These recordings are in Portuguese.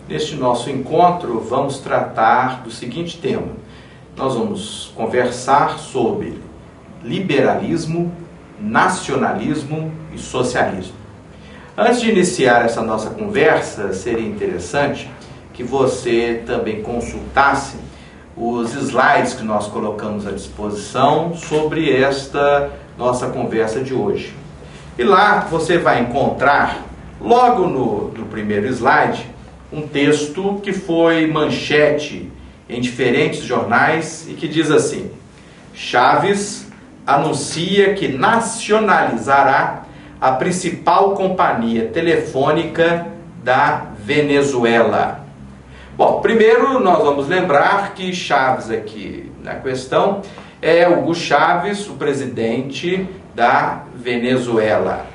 Neste nosso encontro, vamos tratar do seguinte tema. Nós vamos conversar sobre liberalismo, nacionalismo e socialismo. Antes de iniciar essa nossa conversa, seria interessante que você também consultasse os slides que nós colocamos à disposição sobre esta nossa conversa de hoje. E lá você vai encontrar, logo no primeiro slide, um texto que foi manchete em diferentes jornais e que diz assim: Chaves anuncia que nacionalizará a principal companhia telefônica da Venezuela. Bom, primeiro nós vamos lembrar que Chaves aqui na questão é Hugo Chávez, o presidente da Venezuela.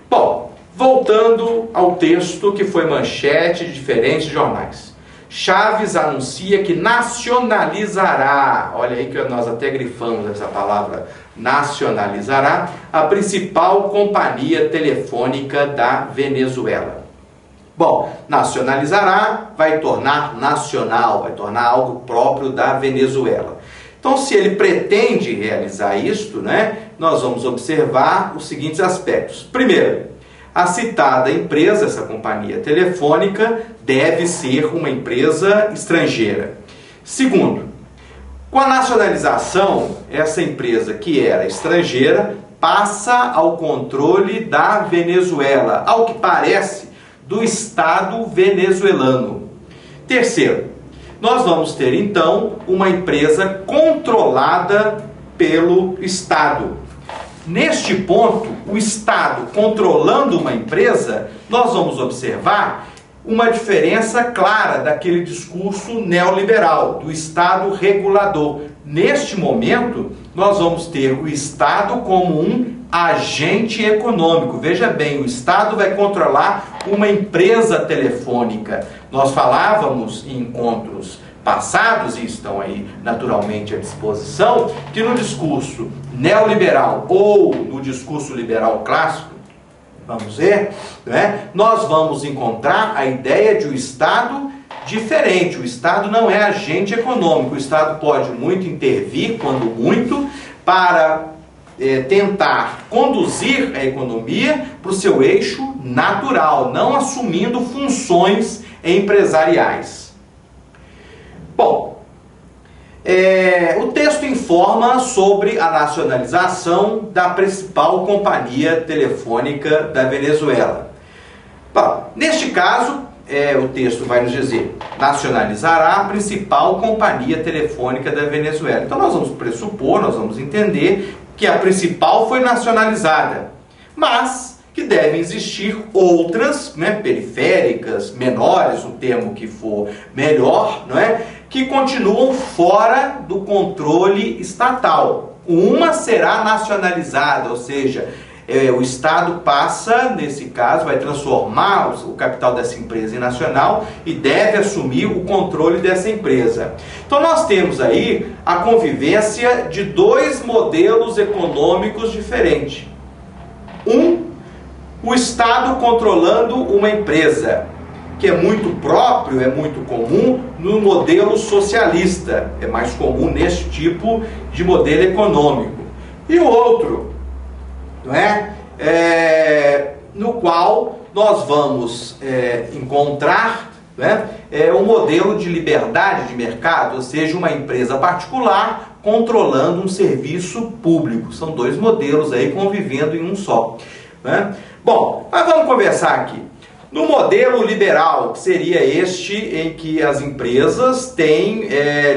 Bom, voltando ao texto que foi manchete de diferentes jornais. Chaves anuncia que nacionalizará, olha aí que nós até grifamos essa palavra, nacionalizará, a principal companhia telefônica da Venezuela. Bom, nacionalizará vai tornar nacional, vai tornar algo próprio da Venezuela. Então, se ele pretende realizar isto, nós vamos observar os seguintes aspectos. Primeiro, a citada empresa, essa companhia telefônica, deve ser uma empresa estrangeira. Segundo, com a nacionalização, essa empresa que era estrangeira passa ao controle da Venezuela, ao que parece, do Estado venezuelano. Terceiro, nós vamos ter então uma empresa controlada pelo Estado. Neste ponto, o Estado controlando uma empresa, nós vamos observar uma diferença clara daquele discurso neoliberal, do Estado regulador. Neste momento, nós vamos ter o Estado como um agente econômico. Veja bem, o Estado vai controlar uma empresa telefônica. Nós falávamos em encontros passados, e estão aí naturalmente à disposição, que no discurso neoliberal ou no discurso liberal clássico, vamos ver, nós vamos encontrar a ideia de um Estado diferente. O Estado não é agente econômico. O Estado pode muito intervir, quando muito, para tentar conduzir a economia para o seu eixo natural, não assumindo funções empresariais. Bom, o texto informa sobre a nacionalização da principal companhia telefônica da Venezuela. Bom, neste caso, o texto vai nos dizer: nacionalizará a principal companhia telefônica da Venezuela. Então nós vamos pressupor, nós vamos entender que a principal foi nacionalizada, mas que devem existir outras, periféricas, menores, o termo que for melhor, que continuam fora do controle estatal. Uma será nacionalizada, ou seja, o Estado passa, nesse caso, vai transformar o capital dessa empresa em nacional e deve assumir o controle dessa empresa. Então nós temos aí a convivência de dois modelos econômicos diferentes. O Estado controlando uma empresa, que é muito próprio, é muito comum no modelo socialista, é mais comum nesse tipo de modelo econômico. E o outro, no qual nós vamos encontrar um modelo de liberdade de mercado, ou seja, uma empresa particular controlando um serviço público. São dois modelos aí convivendo em um só. Bom, mas vamos conversar aqui. No modelo liberal, que seria este em que as empresas têm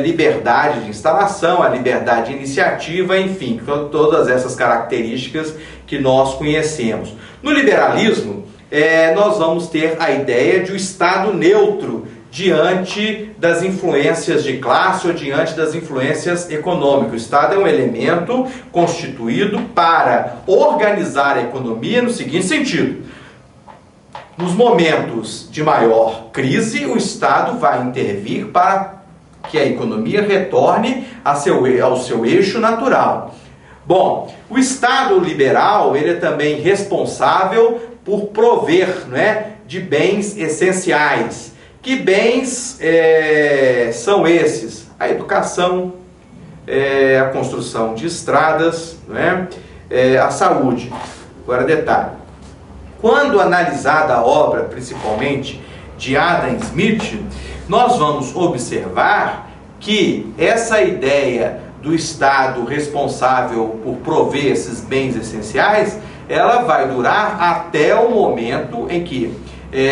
liberdade de instalação, a liberdade de iniciativa, enfim, todas essas características que nós conhecemos. No liberalismo, nós vamos ter a ideia de um Estado neutro diante das influências de classe ou diante das influências econômicas. O Estado é um elemento constituído para organizar a economia no seguinte sentido: nos momentos de maior crise, o Estado vai intervir para que a economia retorne ao seu eixo natural. Bom, o Estado liberal, ele é também responsável por prover, de bens essenciais, Que bens são esses? A educação, a construção de estradas, né? A saúde. Agora, detalhe. Quando analisada a obra, principalmente de Adam Smith, nós vamos observar que essa ideia do Estado responsável por prover esses bens essenciais, ela vai durar até o momento em que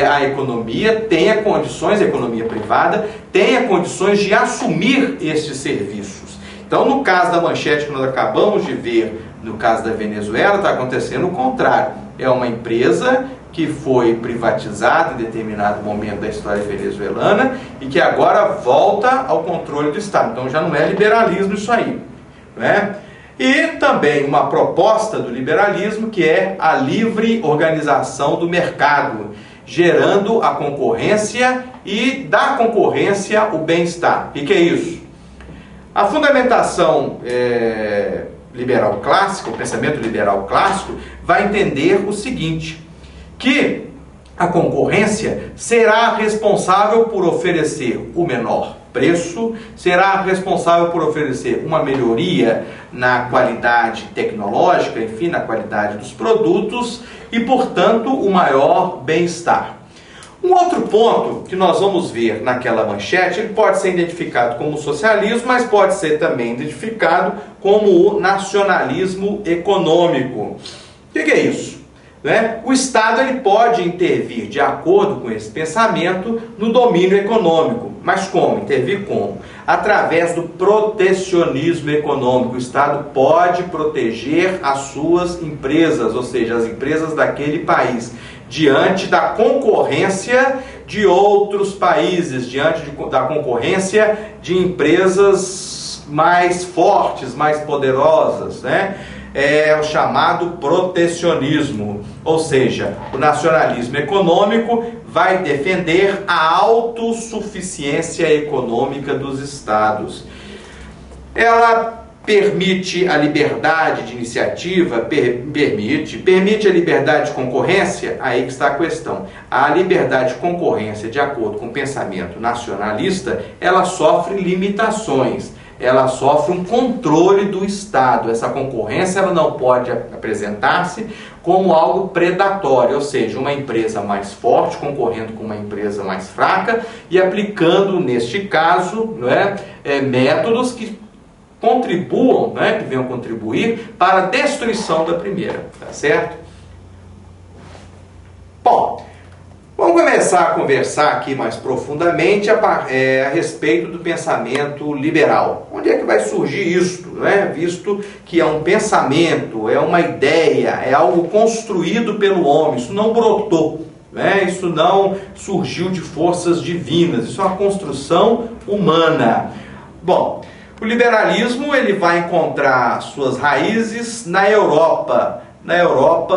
a economia tenha condições, a economia privada, tenha condições de assumir estes serviços. Então, no caso da manchete que nós acabamos de ver, no caso da Venezuela, está acontecendo o contrário. É uma empresa que foi privatizada em determinado momento da história venezuelana e que agora volta ao controle do Estado. Então já não é liberalismo isso aí, né? E também uma proposta do liberalismo que é a livre organização do mercado, gerando a concorrência e da concorrência o bem-estar. O que é isso? A fundamentação liberal clássica, o pensamento liberal clássico, vai entender o seguinte, que a concorrência será responsável por oferecer o menor preço, será responsável por oferecer uma melhoria na qualidade tecnológica, enfim, na qualidade dos produtos e, portanto, o maior bem-estar. Um outro ponto que nós vamos ver naquela manchete, ele pode ser identificado como socialismo, mas pode ser também identificado como o nacionalismo econômico. O que é isso? O Estado ele pode intervir de acordo com esse pensamento no domínio econômico. Mas como? Intervir como? Através do protecionismo econômico. O Estado pode proteger as suas empresas, ou seja, as empresas daquele país, diante da concorrência de outros países, diante da concorrência de empresas mais fortes, mais poderosas, né? É o chamado protecionismo, ou seja, o nacionalismo econômico vai defender a autossuficiência econômica dos estados. Ela permite a liberdade de iniciativa, permite a liberdade de concorrência, aí que está a questão. A liberdade de concorrência, de acordo com o pensamento nacionalista, ela sofre limitações. Ela sofre um controle do Estado. Essa concorrência ela não pode apresentar-se como algo predatório, ou seja, uma empresa mais forte concorrendo com uma empresa mais fraca e aplicando, neste caso, métodos que contribuam, que venham contribuir para a destruição da primeira, tá certo? Bom, vamos começar a conversar aqui mais profundamente a respeito do pensamento liberal. Onde é que vai surgir isto, visto que é um pensamento, é uma ideia, é algo construído pelo homem, isso não brotou, isso não surgiu de forças divinas, isso é uma construção humana. Bom, o liberalismo ele vai encontrar suas raízes na Europa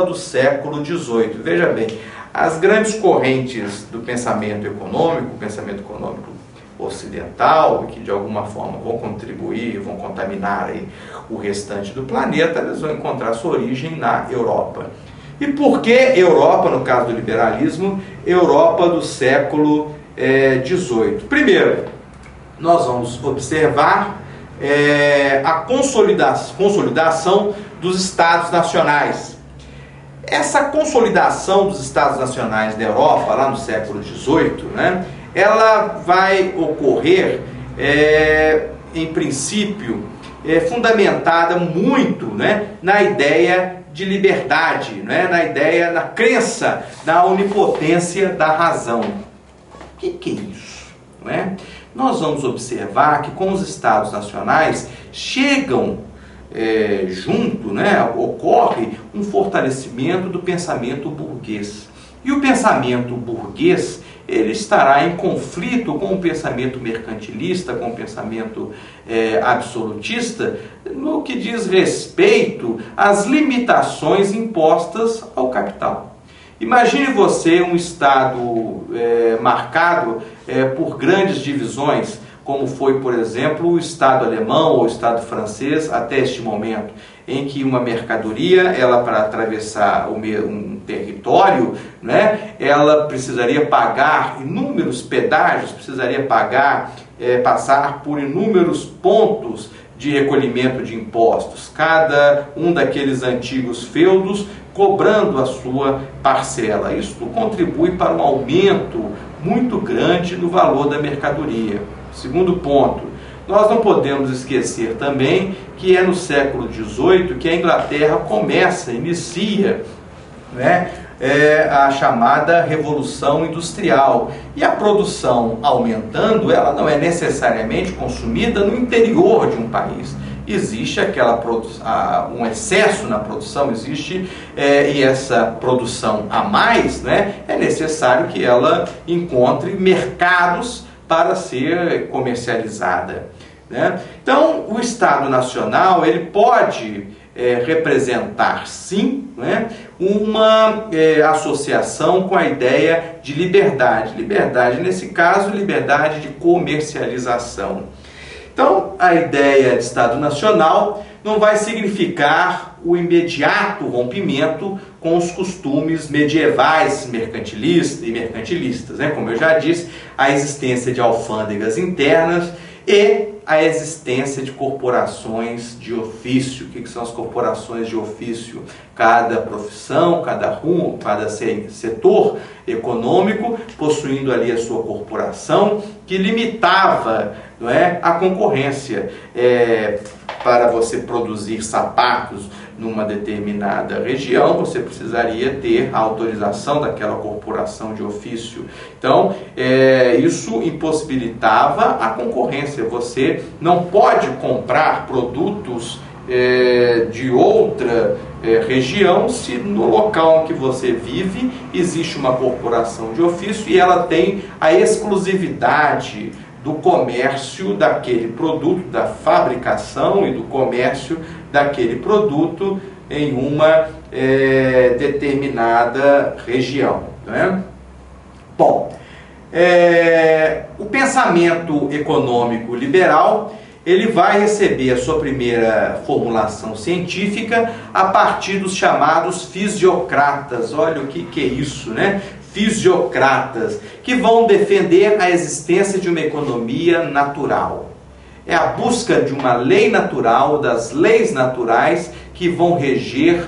do século XVIII. Veja bem, as grandes correntes do pensamento econômico, o pensamento econômico ocidental, que de alguma forma vão contribuir, vão contaminar aí o restante do planeta, eles vão encontrar sua origem na Europa. E por que Europa, no caso do liberalismo, Europa do século XVIII? Primeiro, nós vamos observar a consolidação dos Estados nacionais. Essa consolidação dos Estados nacionais da Europa, lá no século XVIII, ela vai ocorrer, em princípio, fundamentada muito na ideia de liberdade, na crença da onipotência da razão. O que é isso? Nós vamos observar que com os Estados nacionais chegam junto, ocorre um fortalecimento do pensamento burguês. E o pensamento burguês, ele estará em conflito com o pensamento mercantilista, com o pensamento absolutista, no que diz respeito às limitações impostas ao capital. Imagine você um Estado marcado por grandes divisões, como foi, por exemplo, o Estado alemão ou o Estado francês até este momento. em que uma mercadoria, ela para atravessar um território, né, ela precisaria pagar inúmeros pedágios, precisaria pagar, passar por inúmeros pontos de recolhimento de impostos, cada um daqueles antigos feudos cobrando a sua parcela. Isso contribui para um aumento muito grande no valor da mercadoria. Segundo ponto, nós não podemos esquecer também que é no século XVIII que a Inglaterra inicia, né, a chamada Revolução Industrial. E a produção aumentando, ela não é necessariamente consumida no interior de um país. Existe um excesso na produção, e essa produção a mais, né, é necessário que ela encontre mercados para ser comercializada, né? Então, o Estado Nacional, ele pode representar, sim, né, uma associação com a ideia de liberdade. Liberdade, nesse caso, liberdade de comercialização. Então, a ideia de Estado Nacional não vai significar o imediato rompimento com os costumes medievais mercantilistas, né? Como eu já disse, a existência de alfândegas internas e a existência de corporações de ofício. O que são as corporações de ofício? Cada profissão, cada setor econômico possuindo ali a sua corporação, que limitava, não é, a concorrência. Para você produzir sapatos numa determinada região, você precisaria ter a autorização daquela corporação de ofício. Então, isso impossibilitava a concorrência. Você não pode comprar produtos de outra região se no local em que você vive existe uma corporação de ofício e ela tem a exclusividade do comércio daquele produto, da fabricação e do comércio daquele produto em uma determinada região, não é? Bom, o pensamento econômico liberal, ele vai receber a sua primeira formulação científica a partir dos chamados fisiocratas. Olha o que é isso, né? Fisiocratas, que vão defender a existência de uma economia natural. É a busca de uma lei natural, das leis naturais que vão reger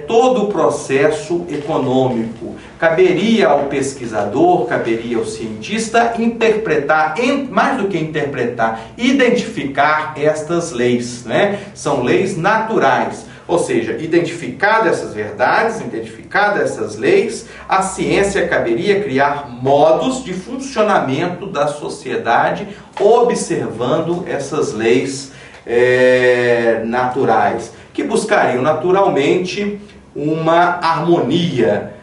todo o processo econômico. Caberia ao pesquisador, caberia ao cientista interpretar, mais do que interpretar, identificar estas leis, né? São leis naturais. Ou seja, identificadas essas verdades, identificadas essas leis, a ciência caberia criar modos de funcionamento da sociedade observando essas leis naturais, que buscariam naturalmente uma harmonia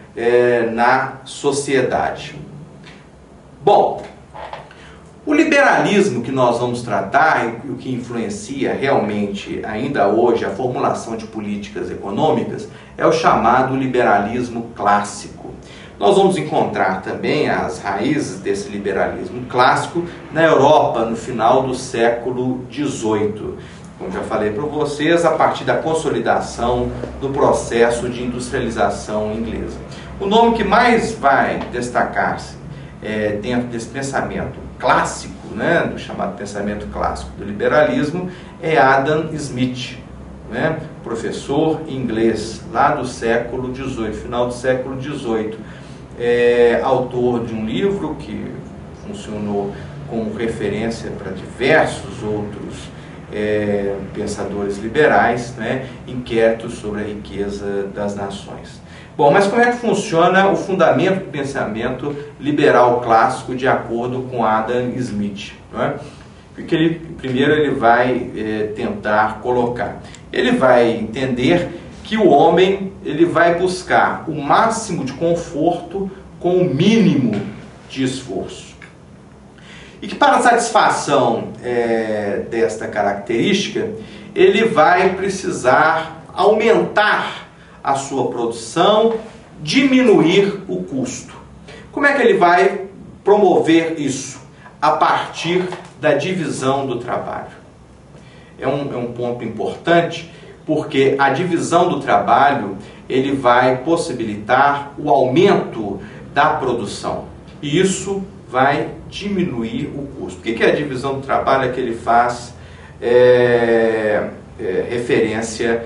na sociedade. Bom, o liberalismo que nós vamos tratar e o que influencia realmente ainda hoje a formulação de políticas econômicas é o chamado liberalismo clássico. Nós vamos encontrar também as raízes desse liberalismo clássico na Europa no final do século XVIII. Como já falei para vocês, a partir da consolidação do processo de industrialização inglesa. O nome que mais vai destacar-se dentro desse pensamento clássico, né, do chamado pensamento clássico do liberalismo, é Adam Smith, né, professor inglês lá do século XVIII, final do século XVIII, autor de um livro que funcionou como referência para diversos outros pensadores liberais, né, inquéritos sobre a riqueza das nações. Bom, mas como é que funciona o fundamento do pensamento liberal clássico de acordo com Adam Smith? Não é? Porque primeiro ele vai tentar colocar. Ele vai entender que o homem ele vai buscar o máximo de conforto com o mínimo de esforço. E que para a satisfação desta característica, ele vai precisar aumentar a sua produção, diminuir o custo. Como é que ele vai promover isso? A partir da divisão do trabalho. É um ponto importante, porque a divisão do trabalho ele vai possibilitar o aumento da produção e isso vai diminuir o custo. O que é a divisão do trabalho? É que ele faz referência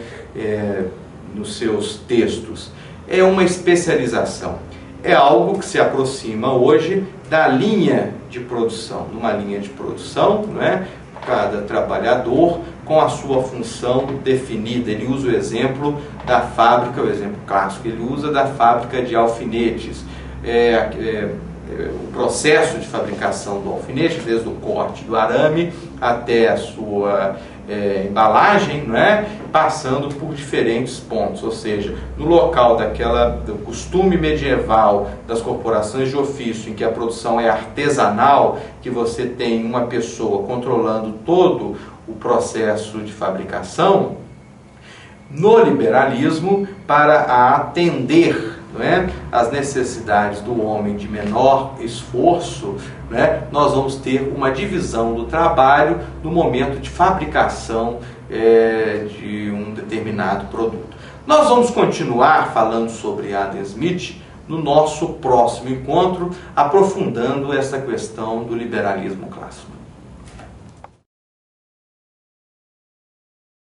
nos seus textos. É uma especialização. É algo que se aproxima hoje da linha de produção. Numa linha de produção, né, cada trabalhador com a sua função definida. Ele usa o exemplo da fábrica, o exemplo clássico, ele usa da fábrica de alfinetes. O processo de fabricação do alfinete, desde o corte do arame até a sua embalagem, não é? Passando por diferentes pontos, ou seja, no local do costume medieval das corporações de ofício, em que a produção é artesanal, que você tem uma pessoa controlando todo o processo de fabricação, no liberalismo, para atender, não é, as necessidades do homem de menor esforço, né, nós vamos ter uma divisão do trabalho no momento de fabricação de um determinado produto. Nós vamos continuar falando sobre Adam Smith no nosso próximo encontro, aprofundando essa questão do liberalismo clássico.